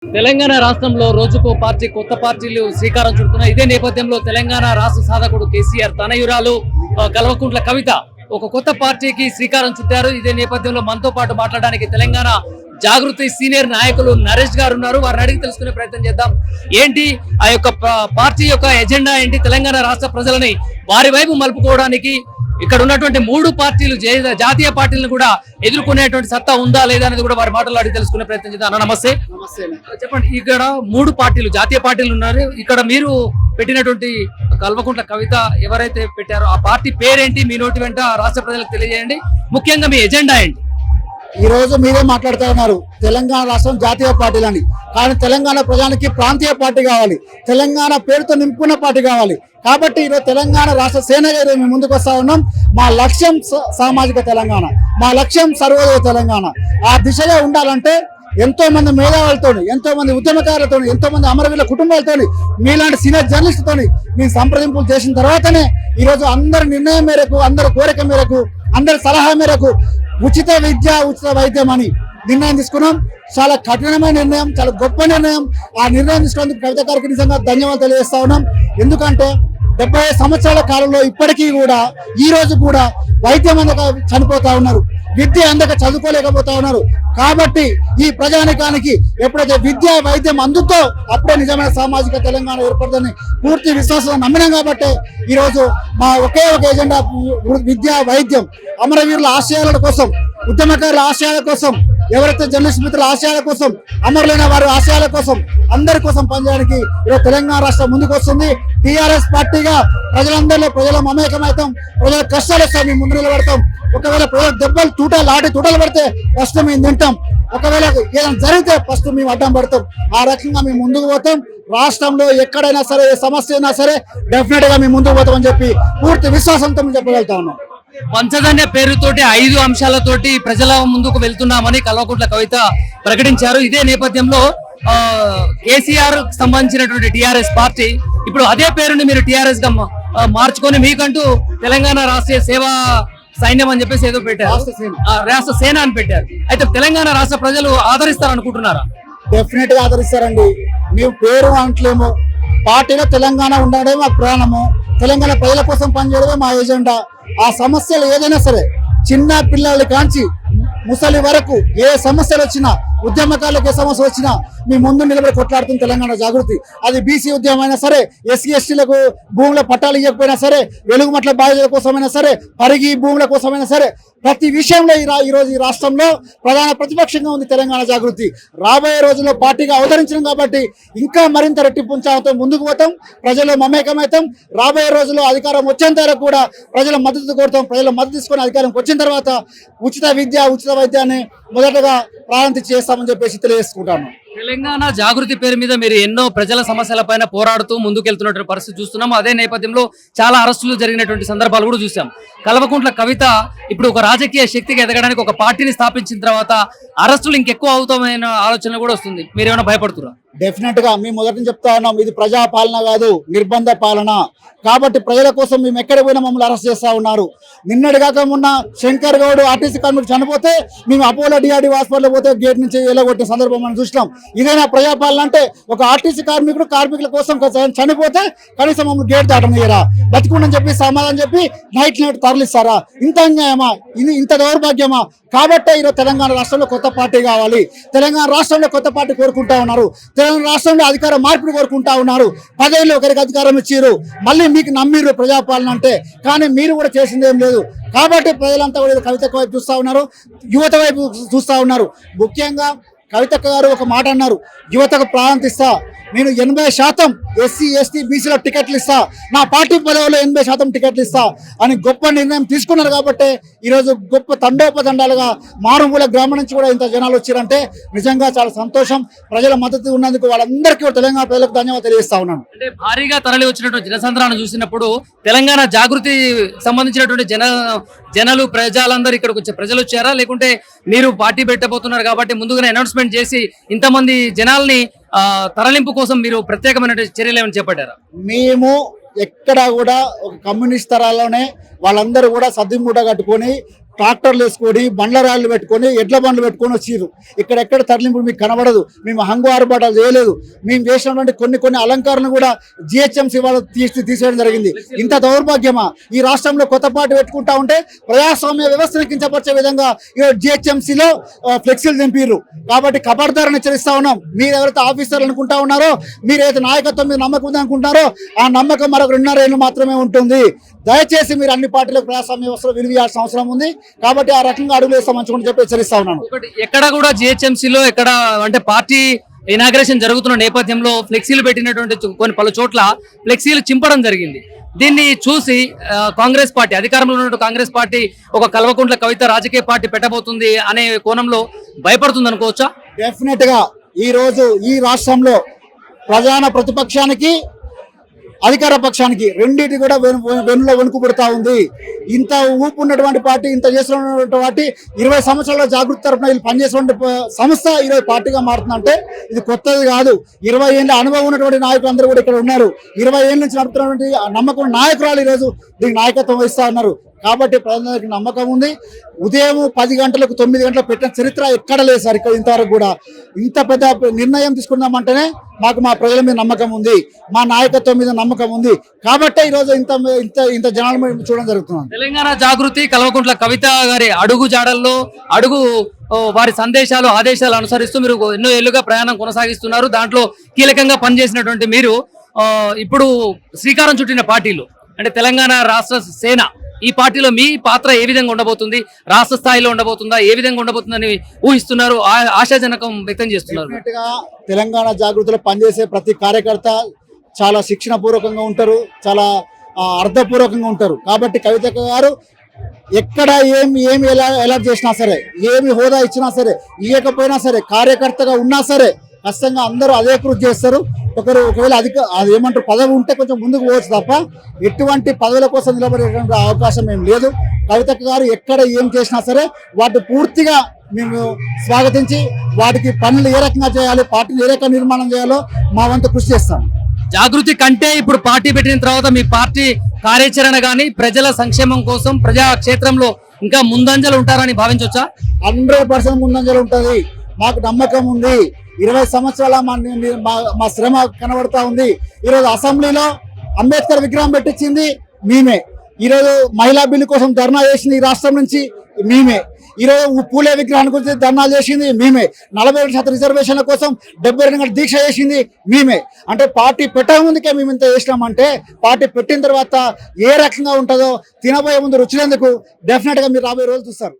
తెలంగాణ రాష్ట్రంలో రోజుకో పార్టీ కొత్త పార్టీలు శ్రీకారం చుడుతున్నాయి. ఇదే నేపథ్యంలో తెలంగాణ రాష్ట్ర సాధకుడు కేసీఆర్ తనయురాలు కల్వకుంట్ల కవిత ఒక కొత్త పార్టీకి శ్రీకారం చుట్టారు. ఇదే నేపథ్యంలో మనతో పాటు మాట్లాడడానికి తెలంగాణ జాగృతి సీనియర్ నాయకులు నరేష్ గారు ఉన్నారు. వారిని అడిగి తెలుసుకునే ప్రయత్నం చేద్దాం. ఏంటి ఆ యొక్క పార్టీ యొక్క ఎజెండా ఏంటి, తెలంగాణ రాష్ట్ర ప్రజలని వారి వైపు మలుపుకోవడానికి ఇక్కడ ఉన్నటువంటి మూడు పార్టీలు జాతీయ పార్టీలను కూడా ఎదుర్కొనేటువంటి సత్తా ఉందా లేదా అనేది కూడా వారి మాటల్లో అడిగి తెలుసుకునే ప్రయత్నం చేద్దాం. నమస్తే. చెప్పండి, ఇక్కడ మూడు పార్టీలు జాతీయ పార్టీలు ఉన్నారు. ఇక్కడ మీరు పెట్టినటువంటి కల్వకుంట్ల కవిత ఎవరైతే పెట్టారో ఆ పార్టీ పేరేంటి, మీ నోటి వెంట రాష్ట్ర ప్రజలకు తెలియజేయండి. ముఖ్యంగా మీ ఎజెండా ఏంటి? ఈ రోజు మీరే మాట్లాడుతూ ఉన్నారు తెలంగాణ రాష్ట్రం జాతీయ పార్టీలని, కానీ తెలంగాణ ప్రజానికి ప్రాంతీయ పార్టీ కావాలి, తెలంగాణ పేరుతో నింపుకున్న పార్టీ కావాలి. కాబట్టి ఈరోజు తెలంగాణ రాష్ట్ర సేనగా మేము ముందుకు వస్తా ఉన్నాం. మా లక్ష్యం సామాజిక తెలంగాణ, మా లక్ష్యం సర్వోదయ తెలంగాణ. ఆ దిశగా ఉండాలంటే ఎంతో మంది మేధావులతో, ఎంతో మంది ఉద్యమకారులతో, ఎంతో మంది అమరవీరుల కుటుంబాలతో, మీలాంటి సీనియర్ జర్నలిస్టులతో మేము సంప్రదింపులు చేసిన తర్వాతనే ఈరోజు అందరి నిర్ణయం మేరకు, అందరి కోరిక మేరకు, అందరి సలహా మేరకు ఉచిత విద్య ఉచిత వైద్యం అని నిర్ణయం తీసుకున్నాం. చాలా కఠినమైన నిర్ణయం, చాలా గొప్ప నిర్ణయం. ఆ నిర్ణయం తీసుకున్నందుకు కవిత గారికి నిజంగా ధన్యవాదాలు తెలియజేస్తా ఉన్నాం. ఎందుకంటే 70 సంవత్సరాల కాలంలో ఇప్పటికీ కూడా ఈ రోజు కూడా వైద్యం అందక చనిపోతా ఉన్నారు, విద్య అందక చదువుకోలేకపోతా ఉన్నారు. కాబట్టి ఈ ప్రజానికానికి ఎప్పుడైతే విద్య వైద్యం అందుతో అప్పుడే నిజమైన సామాజిక తెలంగాణ ఏర్పడుతుందని పూర్తి విశ్వాసం నమ్మినాం. కాబట్టి ఈరోజు మా ఒకే ఒక ఎజెండా విద్య వైద్యం. అమరవీరుల ఆశయాల కోసం, ఉద్యమకారుల ఆశయాల కోసం, ఎవరైతే జర్నలిస్ట్ మిత్రుల ఆశయాల కోసం, అమరులైన వారి ఆశయాల కోసం, అందరి కోసం పనిచేయడానికి ఈరోజు తెలంగాణ రాష్ట్రం ముందుకు వస్తుంది. టీఆర్ఎస్ పార్టీగా ప్రజలందరిలో ప్రజల మమేకమవుతాం, ప్రజల కష్టాలు వస్తాం, మేము ముందు నిలబడతాం. ఒకవేళ ప్రజల దెబ్బలు లాటి తూటలు పడితే ఫస్ట్ మేము తింటాం, ఒకవేళ ఏదైనా జరిగితే ఫస్ట్ మేము అడ్డం పడతాం. ఆ రకంగా మేము ముందుకు పోతాం. రాష్ట్రంలో ఎక్కడైనా సరే, ఏ సమస్య అయినా సరే డెఫినెట్ గా మేము ముందుకు పోతామని చెప్పి పూర్తి విశ్వాసంతో మేము చెప్పగలుగుతా ఉన్నాం. పంచదన్య పేరుతోటి 5 అంశాలతోటి ప్రజల ముందుకు వెళ్తున్నామని కల్వకుంట్ల కవిత ప్రకటించారు. ఇదే నేపథ్యంలో కేసీఆర్ సంబంధించినటువంటి టిఆర్ఎస్ పార్టీ ఇప్పుడు అదే పేరుని మీరు టిఆర్ఎస్ గా మార్చుకొని మీకంటూ తెలంగాణ రాష్ట్రీయ సేవా సైన్యం అని చెప్పేసి ఏదో పెట్టారు, రాష్ట్ర సేన అని పెట్టారు. అయితే తెలంగాణ రాష్ట్ర ప్రజలు ఆదరిస్తారు అనుకుంటున్నారా? డెఫినెట్ గా ఆదరిస్తారండి. మేము పేరు అంటలేము, పార్టీలో తెలంగాణ ఉండడమే మా ప్రాణము, తెలంగాణ ప్రజల కోసం పనిచేయడమే మా ఎజెండా. ఆ సమస్యలు ఏదైనా సరే, చిన్న పిల్లల కాంచి ముసలి వరకు ఏ సమస్యలు వచ్చినా, ఉద్యమకారులకు ఏ సమస్య వచ్చినా మీ ముందు నిలబడి కొట్లాడుతుంది తెలంగాణ జాగృతి. అది బీసీ ఉద్యమం అయినా సరే, ఎస్సీ ఎస్టీలకు భూముల పట్టాలు ఇవ్వకపోయినా సరే, వెలుగుమట్ల బాధ్యతల కోసమైనా సరే, పరిగి భూముల కోసమైనా సరే, ప్రతి విషయంలో ఈరోజు ఈ రాష్ట్రంలో ప్రధాన ప్రతిపక్షంగా ఉంది తెలంగాణ జాగృతి. రాబోయే రోజుల్లో పార్టీగా అవతరించడం కాబట్టి ఇంకా మరింత రెట్టింపు ఉత్సాహంతో ముందుకు పోతాం, ప్రజలు మమేకమవుతాం. రాబోయే రోజుల్లో అధికారం వచ్చేంత వరకు కూడా ప్రజల మద్దతు కోరుతాం. ప్రజల మద్దతు తీసుకొని అధికారం వచ్చిన తర్వాత ఉచిత విద్య ఉచిత వైద్యాన్ని మొదటగా ప్రారంభం చేస్తామని చెప్పేసి తెలియజేసుకుంటాను. తెలంగాణ జాగృతి పేరు మీద మీరు ఎన్నో ప్రజల సమస్యల పైన పోరాడుతూ ముందుకెళ్తున్నటువంటి పరిస్థితి చూస్తున్నాం. అదే నేపథ్యంలో చాలా అరెస్టులు జరిగినటువంటి సందర్భాలు కూడా చూసాం. కల్వకుంట్ల కవిత ఇప్పుడు ఒక రాజకీయ శక్తిగా ఎదగడానికి ఒక పార్టీని స్థాపించిన తర్వాత అరెస్టులు ఇంకెక్కువ అవుతామన్న ఆలోచన కూడా వస్తుంది. మీరేమైనా భయపడుతురా? డెఫినెట్ గా మేము మొదటి చెప్తా ఉన్నాం, ఇది ప్రజా పాలన కాదు, నిర్బంధ పాలన. కాబట్టి ప్రజల కోసం మేము ఎక్కడ పోయినా మమ్మల్ని అరెస్ట్ చేస్తా ఉన్నారు. నిన్నటిగాక మొన్న శంకర్ గౌడ్ ఆర్టీసీ కార్మికుడు చనిపోతే మేము అపోలో డిఆర్డీ హాస్పిటల్ పోతే గేట్ నుంచి ఎలగొట్టిన సందర్భం మనం చూసినాం. ఇదైనా ప్రజాపాలన అంటే? ఒక ఆర్టీసీ కార్మికుల కోసం చనిపోతే కనీసం మమ్మల్ని గేట్ దాటనియరా, బతికుండని చెప్పి సమాధానం చెప్పి నైట్ తరలిస్తారా? ఇంత అన్యాయమా? ఇది ఇంత దౌర్భాగ్యమా? కాబట్టే ఈరోజు తెలంగాణ రాష్ట్రంలో కొత్త పార్టీ కావాలి. తెలంగాణ రాష్ట్రంలో కొత్త పార్టీ కోరుకుంటా ఉన్నారు. తెలంగాణ రాష్ట్రంలో అధికార మార్పిడి కోరుకుంటా ఉన్నారు. 10 ఏళ్ళు ఒకరికి అధికారం ఇచ్చిర్రు, మళ్ళీ మీకు నమ్మిర్రు ప్రజాపాలన అంటే, కానీ మీరు కూడా చేసింది ఏం లేదు. కాబట్టి ప్రజలంతా కూడా కవిత వైపు చూస్తా ఉన్నారు, యువత వైపు చూస్తా ఉన్నారు. ముఖ్యంగా కవితక్క గారు ఒక మాట అన్నారు, యువతకు ప్రారంభిస్తా, నేను 80% ఎస్సీ ఎస్టీ బీసీలో టికెట్లు ఇస్తా, నా పార్టీ పదవిలో 80% టికెట్లు ఇస్తా అని గొప్ప నిర్ణయం తీసుకున్నారు. కాబట్టి ఈరోజు గొప్ప తండోపతండాలుగా మారుమూల గ్రామం నుంచి కూడా ఇంత జనాలు వచ్చారంటే నిజంగా చాలా సంతోషం. ప్రజల మద్దతు ఉన్నందుకు వాళ్ళందరికీ తెలంగాణ ప్రజలకు ధన్యవాదాలు తెలియజేస్తా ఉన్నాను. అంటే భారీగా తరలి వచ్చినటువంటి జనసంద్రాన్ని చూసినప్పుడు తెలంగాణ జాగృతి సంబంధించినటువంటి జనాలు ప్రజలందరూ ఇక్కడికి వచ్చే ప్రజలు వచ్చారా, లేకుంటే మీరు పార్టీ పెట్టబోతున్నారు కాబట్టి ముందుగానే అనౌన్స్మెంట్ చేసి ఇంతమంది జనాల్ని తరలింపు కోసం మీరు ప్రత్యేకమైన చర్యలు ఏమైనా చేపట్టారా? మేము ఎక్కడ కూడా ఒక కమ్యూనిస్ట్ తరాల్లోనే వాళ్ళందరూ కూడా సద్దిమూట కట్టుకొని ట్రాక్టర్లు వేసుకొని బండ్ల రాళ్ళు పెట్టుకొని ఎడ్ల బండ్లు పెట్టుకొని వచ్చిర్రు. ఇక్కడెక్కడ తరలింపు మీకు కనబడదు. మేము హంగు ఆర్భాటాలు చేయలేదు. మేము చేసినటువంటి కొన్ని అలంకరణలు కూడా జిహెచ్ఎంసీ వాళ్ళు తీసేయడం జరిగింది. ఇంత దౌర్భాగ్యమా? ఈ రాష్ట్రంలో కొత్త పార్టీ పెట్టుకుంటా ఉంటే ప్రజాస్వామ్య వ్యవస్థను కించపరిచే విధంగా జిహెచ్ఎంసీలో ఫ్లెక్సీలు దింపిర్రు. కాబట్టి కబర్దారని హెచ్చరిస్తా ఉన్నాం. మీరు ఎవరైతే ఆఫీసర్లు అనుకుంటా ఉన్నారో, మీరు ఏదైతే నాయకత్వం మీద నమ్మకం ఉంది అనుకుంటారో, ఆ నమ్మకం మరొక 2.5 ఏళ్ళు మాత్రమే ఉంటుంది. దయచేసి మీరు అన్ని పార్టీలకు ప్రజాస్వామ్య వ్యవస్థలో విలువయాల్సిన అవసరం ఉంది. కాబట్టి ఆ రకంగా అడుగులు వేస్తామని చెప్పి హెచ్చరిస్తా ఉన్నాను. ఎక్కడ కూడా జిహెచ్ఎంసీలో ఎక్కడ అంటే పార్టీ ఇనాగ్రేషన్ జరుగుతున్న నేపథ్యంలో ఫ్లెక్సీలు పెట్టినటువంటి పలు చోట్ల ఫ్లెక్సీలు చింపడం జరిగింది. దీన్ని చూసి కాంగ్రెస్ పార్టీ, అధికారంలో ఉన్నటువంటి కాంగ్రెస్ పార్టీ ఒక కల్వకుంట్ల కవిత రాజకీయ పార్టీ పెట్టబోతుంది అనే కోణంలో భయపడుతుంది అనుకోవచ్చా? డెఫినెట్ గా ఈ రోజు ఈ రాష్ట్రంలో ప్రధాన ప్రతిపక్షానికి అధికార పక్షానికి రెండింటి కూడా వెన్నులో వణుకు పుడతా ఉంది. ఇంత ఊపు ఉన్నటువంటి పార్టీ, ఇంత చేస్తున్నటువంటి పార్టీ 20 సంవత్సరాల జాగృతి తరఫున వీళ్ళు పనిచేసిన సంస్థ ఈరోజు పార్టీగా మారుతుందంటే ఇది కొత్తది కాదు. 20 ఏళ్ళ అనుభవం ఉన్నటువంటి నాయకులు అందరూ కూడా ఇక్కడ ఉన్నారు. 20 ఏళ్ళ నుంచి నడుపుతున్నటువంటి నమ్మకం నాయకురాలు ఈరోజు దీనికి నాయకత్వం వహిస్తా ఉన్నారు. కాబట్టి ప్రజలకు నమ్మకం ఉంది. ఉదయం 10 గంటలకు 9 గంటలకు పెట్టిన చరిత్ర ఎక్కడ లేదు సార్. ఇక్కడ ఇంతవరకు కూడా ఇంత పెద్ద నిర్ణయం తీసుకున్నామంటేనే మాకు మా ప్రజల మీద నమ్మకం ఉంది, మా నాయకత్వం మీద నమ్మకం ఉంది. కాబట్టి ఈరోజు ఇంత జనాల మీద చూడడం జరుగుతుంది. తెలంగాణ జాగృతి కల్వకుంట్ల కవిత గారి అడుగు జాడల్లో వారి సందేశాలు ఆదేశాలు అనుసరిస్తూ మీరు ఎన్నో ఏళ్లుగా ప్రయాణం కొనసాగిస్తున్నారు. దాంట్లో కీలకంగా పనిచేసినటువంటి మీరు ఇప్పుడు శ్రీకారం చుట్టిన పార్టీలు అంటే తెలంగాణ రాష్ట్ర సేన, ఈ పార్టీలో మీ పాత్ర ఏ విధంగా ఉండబోతుంది? రాష్ట్ర స్థాయిలో ఉండబోతుందా? ఏ విధంగా ఉండబోతుందని ఊహిస్తున్నారు? ఆశాజనకం వ్యక్తం చేస్తున్నారు. తెలంగాణ జాగృతిలో పనిచేసే ప్రతి కార్యకర్త చాలా శిక్షణ పూర్వకంగా ఉంటారు, చాలా అర్థపూర్వకంగా ఉంటారు. కాబట్టి కవిత గారు ఎక్కడ ఏమి ఎలా చేసినా సరే, ఏమి హోదా ఇచ్చినా సరే, ఇవ్వకపోయినా సరే, కార్యకర్తగా ఉన్నా సరే ఖచ్చితంగా అందరూ అదే కృషి చేస్తారు. ఒకవేళ అది ఏమంటారు పదవి ఉంటే కొంచెం ముందుకు పోవచ్చు తప్ప ఎటువంటి పదవుల కోసం నిలబడేటువంటి అవకాశం ఏం లేదు. కవిత గారు ఎక్కడ ఏం చేసినా సరే వాటిని పూర్తిగా మేము స్వాగతించి వాటికి పనులు ఏ రకంగా చేయాలి, పార్టీని ఏ రకంగా నిర్మాణం చేయాలో మా వంతు కృషి చేస్తాం. జాగృతి కంటే ఇప్పుడు పార్టీ పెట్టిన తర్వాత మీ పార్టీ కార్యాచరణ కానీ ప్రజల సంక్షేమం కోసం ప్రజా క్షేత్రంలో ఇంకా ముందంజలు ఉంటారని భావించవచ్చా? 100% ముందంజలు ఉంటుంది. మాకు నమ్మకం ఉంది. 20 సంవత్సరాల మా శ్రమ కనబడతా ఉంది. ఈరోజు అసెంబ్లీలో అంబేద్కర్ విగ్రహం పెట్టించింది మేమే. ఈరోజు మహిళా బిల్లు కోసం ధర్నా చేసింది ఈ రాష్ట్రం నుంచి మేమే. ఈరోజు పూలే విగ్రహాన్ని గురించి ధర్నా చేసింది మేమే. 42% రిజర్వేషన్ల కోసం 72 గంటల దీక్ష చేసింది మేమే. అంటే పార్టీ పెట్టక ముందుకే మేము ఇంత చేసినామంటే పార్టీ పెట్టిన తర్వాత ఏ రకంగా ఉంటుందో తినబోయే ముందు రుచినందుకు డెఫినెట్ గా మీరు రాబోయే రోజులు చూస్తారు.